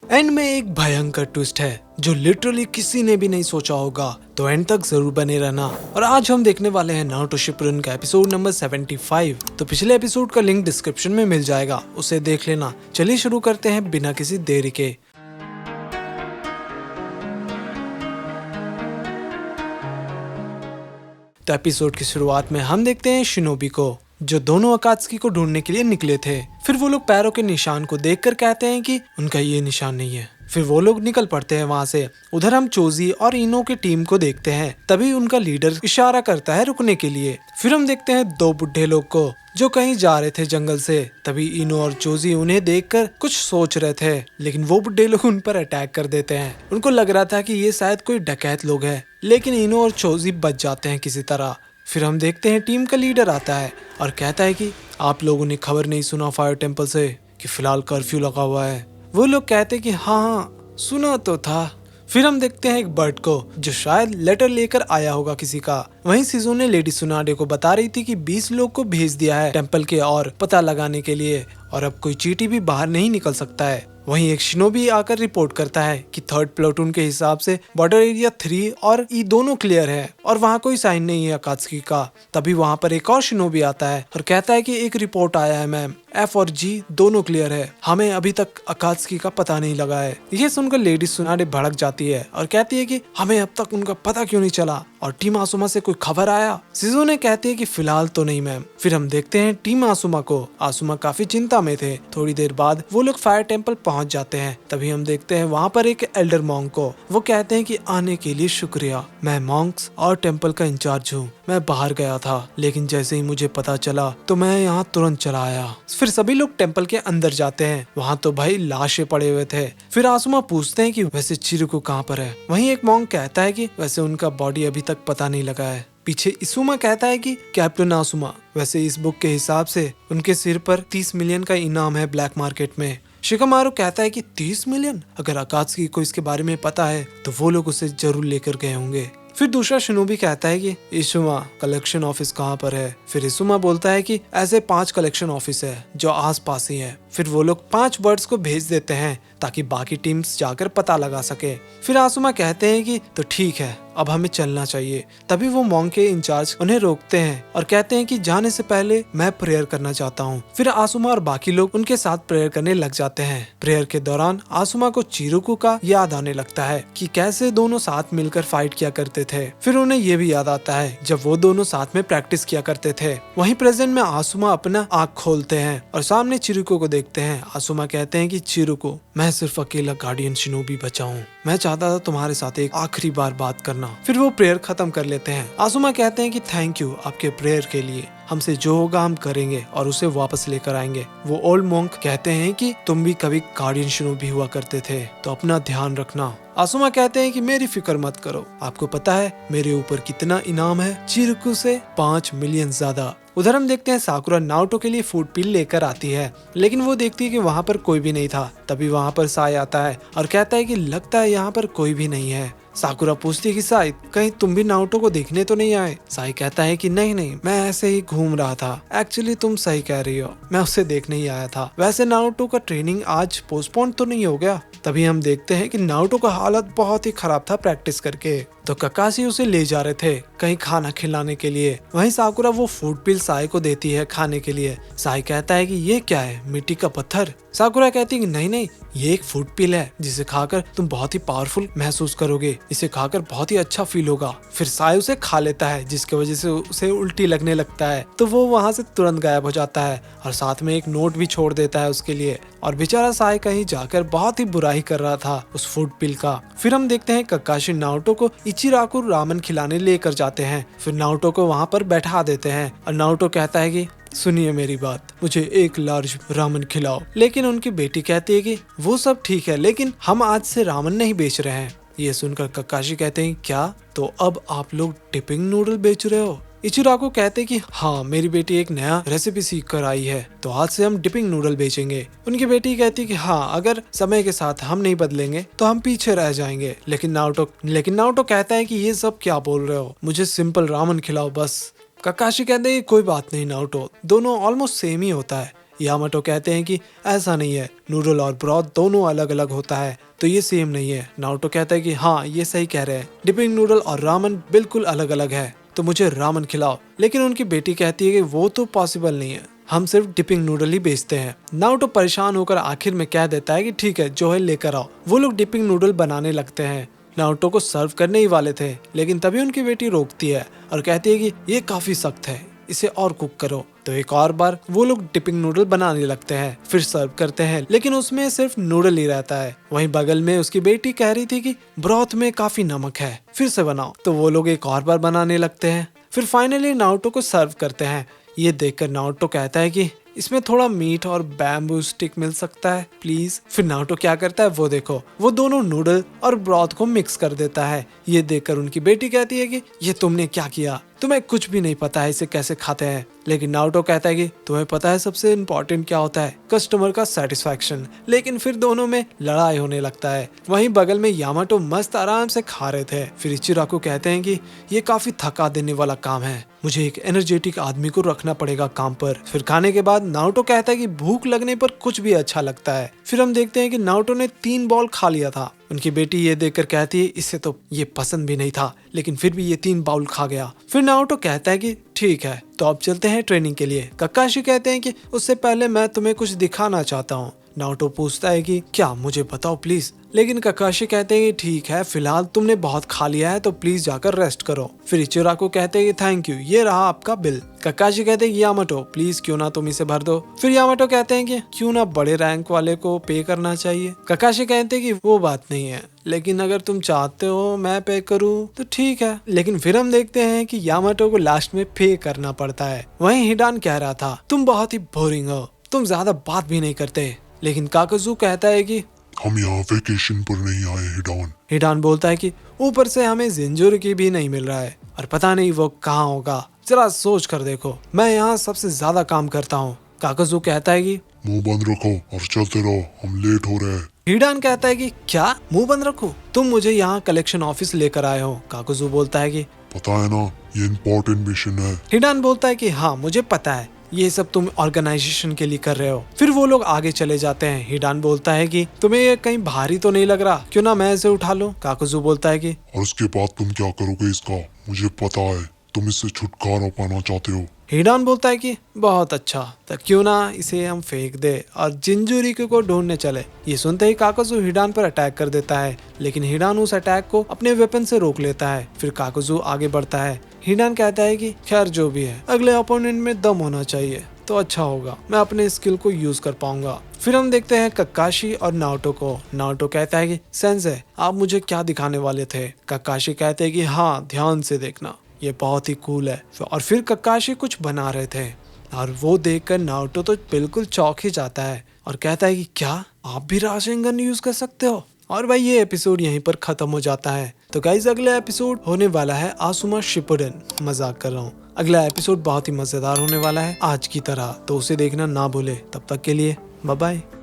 And में एक भयंकर ट्विस्ट है जो लिटरली किसी ने भी नहीं सोचा होगा, तो एंड तक जरूर बने रहना। और आज हम देखने वाले हैं नारुतो शिपुडन का एपिसोड नंबर 75। तो पिछले एपिसोड का लिंक डिस्क्रिप्शन में मिल जाएगा, उसे देख लेना। चलिए शुरू करते हैं बिना किसी देरी के। तो एपिसोड की शुरुआत में हम देखते हैं शिनोबी को, जो दोनों अकात्सुकी को ढूंढने के लिए निकले थे। फिर वो लोग पैरों के निशान को देखकर कहते हैं कि उनका ये निशान नहीं है। फिर वो लोग निकल पड़ते हैं वहाँ से। उधर हम चोजी और इनो की टीम को देखते हैं। तभी उनका लीडर इशारा करता है रुकने के लिए। फिर हम देखते हैं दो बुढ़े लोग को जो कहीं जा रहे थे जंगल से। तभी इनो और चोजी उन्हें देखकर कुछ सोच रहे थे, लेकिन वो बुढ़े लोग उन पर अटैक कर देते हैं। उनको लग रहा था कि ये शायद कोई डकैत लोग हैं, लेकिन इनो और चोजी बच जाते हैं किसी तरह। फिर हम देखते हैं टीम का लीडर आता है और कहता है कि आप लोगों ने खबर नहीं सुना फायर टेम्पल से कि फिलहाल कर्फ्यू लगा हुआ है। वो लोग कहते हैं कि हाँ सुना तो था। फिर हम देखते हैं एक बर्ड को जो शायद लेटर लेकर आया होगा किसी का। वहीं शिजुने लेडी सुनाडे को बता रही थी कि 20 लोग को भेज दिया है टेम्पल के और पता लगाने के लिए, और अब कोई चींटी भी बाहर नहीं निकल सकता है। वहीं एक शिनोबी आकर रिपोर्ट करता है कि थर्ड प्लेटून के हिसाब से बॉर्डर एरिया 3 और ई दोनों क्लियर है और वहाँ कोई साइन नहीं है अकात्सुकी का। तभी वहाँ पर एक और शिनोबी आता है और कहता है कि एक रिपोर्ट आया है मैम, F और G दोनों क्लियर है, हमें अभी तक अकात्सुकी का पता नहीं लगा है। ये सुनकर लेडी सुनाडे भड़क जाती है और कहती है कि हमें अब तक उनका पता क्यों नहीं चला, और टीम आसुमा से कोई खबर आया। शिजुने कहती है कि फिलहाल तो नहीं मैम। फिर हम देखते हैं टीम आसुमा को। आसुमा काफी चिंता में थे। थोड़ी देर बाद वो लोग फायर टेम्पल पहुंच जाते हैं। तभी हम देखते हैं वहाँ पर एक एल्डर मॉन्क को। वो कहते हैं कि आने के लिए शुक्रिया, मैं मॉन्क्स और टेम्पल का इंचार्ज हूँ। मैं बाहर गया था, लेकिन जैसे ही मुझे पता चला तो मैं यहाँ तुरंत चला आया। फिर सभी लोग टेम्पल के अंदर जाते हैं। वहाँ तो भाई लाशें पड़े हुए थे। फिर आसुमा पूछते हैं कि वैसे चिरुको कहाँ पर है। वहीं एक मॉन्क कहता है कि वैसे उनका बॉडी अभी तक पता नहीं लगा है। पीछे इसुमा कहता है कि कैप्टन आसुमा, वैसे इस बुक के हिसाब से उनके सिर पर 30 मिलियन का इनाम है ब्लैक मार्केट में। शिकामारू कहता है कि 30 मिलियन, अगर अकात्सुकी को इसके बारे में पता है तो वो लोग उसे जरूर लेकर गए होंगे। फिर दूसरा शिनोबी कहता है कि इशुमा कलेक्शन ऑफिस कहाँ पर है। फिर इशुमा बोलता है कि ऐसे 5 कलेक्शन ऑफिस है जो आस पास ही है। फिर वो लोग 5 बर्ड्स को भेज देते हैं ताकि बाकी टीम्स जाकर पता लगा सके। फिर आसुमा कहते हैं कि तो ठीक है, अब हमें चलना चाहिए। तभी वो मॉन्क के इंचार्ज उन्हें रोकते हैं और कहते हैं कि जाने से पहले मैं प्रेयर करना चाहता हूँ। फिर आसुमा और बाकी लोग उनके साथ प्रेयर करने लग जाते हैं। प्रेयर के दौरान आसुमा को चिरुको का याद आने लगता है कि कैसे दोनों साथ मिलकर फाइट किया करते थे। फिर उन्हें ये भी याद आता है जब वो दोनों साथ में प्रैक्टिस किया करते थे। वहीं प्रेजेंट में आसुमा अपना आँख खोलते हैं और सामने चिरुको को देखते हैं। आसुमा कहते हैं कि चिरुको, मैं सिर्फ अकेला गार्डियन शिनोबी बचा हूँ। मैं चाहता था तुम्हारे साथ एक आखिरी बार बात करना। फिर वो प्रेयर खत्म कर लेते हैं। आसुमा कहते हैं कि थैंक यू आपके प्रेयर के लिए, हमसे जो होगा हम करेंगे और उसे वापस लेकर आएंगे। वो ओल्ड मॉन्क कहते हैं कि तुम भी कभी गार्डियन शिनोबी हुआ करते थे, तो अपना ध्यान रखना। आसुमा कहते हैं कि मेरी फिक्र मत करो, आपको पता है मेरे ऊपर कितना इनाम है, चिरुको से 5 मिलियन ज्यादा। उधर हम देखते हैं साकुरा नारुतो के लिए फूड पिल लेकर आती है, लेकिन वो देखती है कि वहाँ पर कोई भी नहीं था। तभी वहाँ पर साई आता है और कहता है कि लगता है यहाँ पर कोई भी नहीं है। साकुरा पूछती है कि साई, कहीं तुम भी नारुतो को देखने तो नहीं आए। साई कहता है कि नहीं नहीं, मैं ऐसे ही घूम रहा था। एक्चुअली तुम सही कह रही हो, मैं उसे देखने ही आया था। वैसे नारुतो का ट्रेनिंग आज पोस्टपोन तो नहीं हो गया। तभी हम देखते हैं कि नारुतो का हालत बहुत ही खराब था प्रैक्टिस करके, तो ककाशी उसे ले जा रहे थे कहीं खाना खिलाने के लिए। वहीं साकुरा वो फूड पिल साई को देती है खाने के लिए। साई कहता है कि ये क्या है, मिट्टी का पत्थर। साकुरा कहती है कि नहीं नहीं, ये एक फूड पिल है जिसे खाकर तुम बहुत ही पावरफुल महसूस करोगे, इसे खाकर बहुत ही अच्छा फील होगा। फिर साई उसे खा लेता है, जिसकी वजह से उसे उल्टी लगने लगता है। तो वो वहाँ से तुरंत गायब हो जाता है और साथ में एक नोट भी छोड़ देता है उसके लिए। और बेचारा साई कहीं जाकर बहुत ही बुराई कर रहा था उस फूड पिल का। फिर हम देखते हैं ककाशी नारुतो को इचिराको रामन खिलाने लेकर जाते हैं। फिर नारुतो को वहाँ पर बैठा देते हैं और नारुतो कहता है कि सुनिए मेरी बात, मुझे एक लार्ज रामन खिलाओ। लेकिन उनकी बेटी कहती है कि वो सब ठीक है, लेकिन हम आज से रामन नहीं बेच रहे हैं। ये सुनकर ककाशी कहते हैं क्या, तो अब आप लोग डिपिंग नूडल बेच रहे हो। इचिराको कहते कि हाँ, मेरी बेटी एक नया रेसिपी सीख कर आई है, तो आज से हम डिपिंग नूडल बेचेंगे। उनकी बेटी कहती कि हाँ, अगर समय के साथ हम नहीं बदलेंगे तो हम पीछे रह जाएंगे। लेकिन नारुतो कहता है कि ये सब क्या बोल रहे हो, मुझे सिंपल रामन खिलाओ बस। ककाशी कहते हैं कोई बात नहीं नारुतो, दोनों ऑलमोस्ट सेम ही होता है। यामाटो कहते हैं कि ऐसा नहीं है, नूडल और ब्रॉथ दोनों अलग अलग होता है, तो ये सेम नहीं है। नारुतो कहता है कि हाँ ये सही कह रहे हैं, डिपिंग नूडल और रामन बिल्कुल अलग अलग है, तो मुझे रामन खिलाओ। लेकिन उनकी बेटी कहती है कि वो तो पॉसिबल नहीं है, हम सिर्फ डिपिंग नूडल ही बेचते हैं। नारुतो परेशान होकर आखिर में कह देता है कि ठीक है जो है लेकर आओ। वो लोग डिपिंग नूडल बनाने लगते हैं। नारुतो को सर्व करने ही वाले थे, लेकिन तभी उनकी बेटी रोकती है और कहती है कि ये काफी सख्त है, इसे और कुक करो। तो एक और बार वो लोग डिपिंग नूडल बनाने लगते हैं, फिर सर्व करते हैं, लेकिन उसमें सिर्फ नूडल ही रहता है। वहीं बगल में उसकी बेटी कह रही थी कि ब्रॉथ में काफी नमक है, फिर से बनाओ। तो वो लोग एक और बार बनाने लगते हैं, फिर फाइनली नारुतो को सर्व करते हैं। ये देखकर नारुतो कहता है कि इसमें थोड़ा मीट और बैम्बू स्टिक मिल सकता है प्लीज। फिर नारुतो क्या करता है वो देखो, वो दोनों नूडल और ब्रॉथ को मिक्स कर देता है। ये देखकर उनकी बेटी कहती है कि ये तुमने क्या किया, तुम्हें कुछ भी नहीं पता है इसे कैसे खाते हैं। लेकिन नारुतो कहता है कि तुम्हें पता है सबसे इम्पोर्टेंट क्या होता है, कस्टमर का सेटिस्फैक्शन। लेकिन फिर दोनों में लड़ाई होने लगता है। वहीं बगल में यामाटो मस्त आराम से खा रहे थे। फिर इचिराको कहते हैं कि ये काफी थका देने वाला काम है, मुझे एक एनर्जेटिक आदमी को रखना पड़ेगा काम पर। फिर खाने के बाद नारुतो कहता है कि भूख लगने पर कुछ भी अच्छा लगता है। फिर हम देखते हैं कि नारुतो ने 3 बॉल खा लिया था। उनकी बेटी ये देखकर कहती है इससे तो ये पसंद भी नहीं था, लेकिन फिर भी ये 3 बाउल खा गया। फिर नारुतो कहता है कि ठीक है तो अब चलते हैं ट्रेनिंग के लिए। ककाशी कहते हैं कि उससे पहले मैं तुम्हें कुछ दिखाना चाहता हूँ। नारुतो पूछता है कि क्या, मुझे बताओ प्लीज। लेकिन ककाशी कहते हैं कि ठीक है, फिलहाल तुमने बहुत खा लिया है तो प्लीज जाकर रेस्ट करो। फिर इचिराको कहते हैं कि थैंक यू, ये रहा आपका बिल। ककाशी कहते हैं कि यामाटो प्लीज क्यों ना तुम इसे भर दो। फिर यामाटो कहते हैं कि क्यों ना बड़े रैंक वाले को पे करना चाहिए। ककाशी कहते हैं कि वो बात नहीं है, लेकिन अगर तुम चाहते हो मैं पे करूँ तो ठीक है। लेकिन फिर हम देखते हैं कि यामाटो को लास्ट में पे करना पड़ता है। वहीं हिडान कह रहा था तुम बहुत ही बोरिंग हो, तुम ज्यादा बात भी नहीं करते। लेकिन काकुजू कहता है कि हम यहाँ वेकेशन पर नहीं आए हिडान। हिडान बोलता है कि ऊपर से हमें जिंजुरकी भी नहीं मिल रहा है और पता नहीं वो कहाँ होगा, जरा सोच कर देखो, मैं यहाँ सबसे ज्यादा काम करता हूँ। काकुजू कहता है कि मुंह बंद रखो और चलते रहो, हम लेट हो रहे हैं। हिडान कहता है कि क्या मुंह बंद रखो, तुम मुझे यहाँ कलेक्शन ऑफिस लेकर आए हो। काकुजू बोलता है कि पता है ना ये इम्पोर्टेंट मिशन है। हिडान बोलता है कि हाँ मुझे पता है, ये सब तुम ऑर्गेनाइजेशन के लिए कर रहे हो। फिर वो लोग आगे चले जाते हैं। हिडान बोलता है कि तुम्हें ये कहीं भारी तो नहीं लग रहा, क्यों ना मैं इसे उठा लूं। काकुजू बोलता है कि और उसके बाद तुम क्या करोगे इसका, मुझे पता है तुम इससे छुटकारा पाना चाहते हो। हिडान बोलता है कि बहुत अच्छा, तो क्यों ना इसे हम फेंक दे और जिंजुरिकी को ढूंढने चले। ये सुनते ही काकुजू हिडान पर अटैक कर देता है, लेकिन हिडान उस अटैक को अपने वेपन से रोक लेता है। फिर काकुजू आगे बढ़ता है। हिडान कहता है कि खैर जो भी है, अगले ओपोनेंट में दम होना चाहिए तो अच्छा होगा, मैं अपने स्किल को यूज कर पाऊंगा। फिर हम देखते हैं ककाशी और नारुतो को। नारुतो कहता है कि सेंसे आप मुझे क्या दिखाने वाले थे। ककाशी कहते हैं कि हाँ ध्यान से देखना, ये बहुत ही कूल है। और फिर ककाशी कुछ बना रहे थे और वो देखकर नारुतो तो बिल्कुल चौंक ही जाता है और कहता है कि क्या आप भी राशेंगन यूज कर सकते हो। और भाई ये एपिसोड यहीं पर खत्म हो जाता है। तो गाइज अगला एपिसोड होने वाला है आसुमा शिपुडेन, मजाक कर रहा हूँ। अगला एपिसोड बहुत ही मजेदार होने वाला है आज की तरह, तो उसे देखना ना भूले। तब तक के लिए बाय बाय।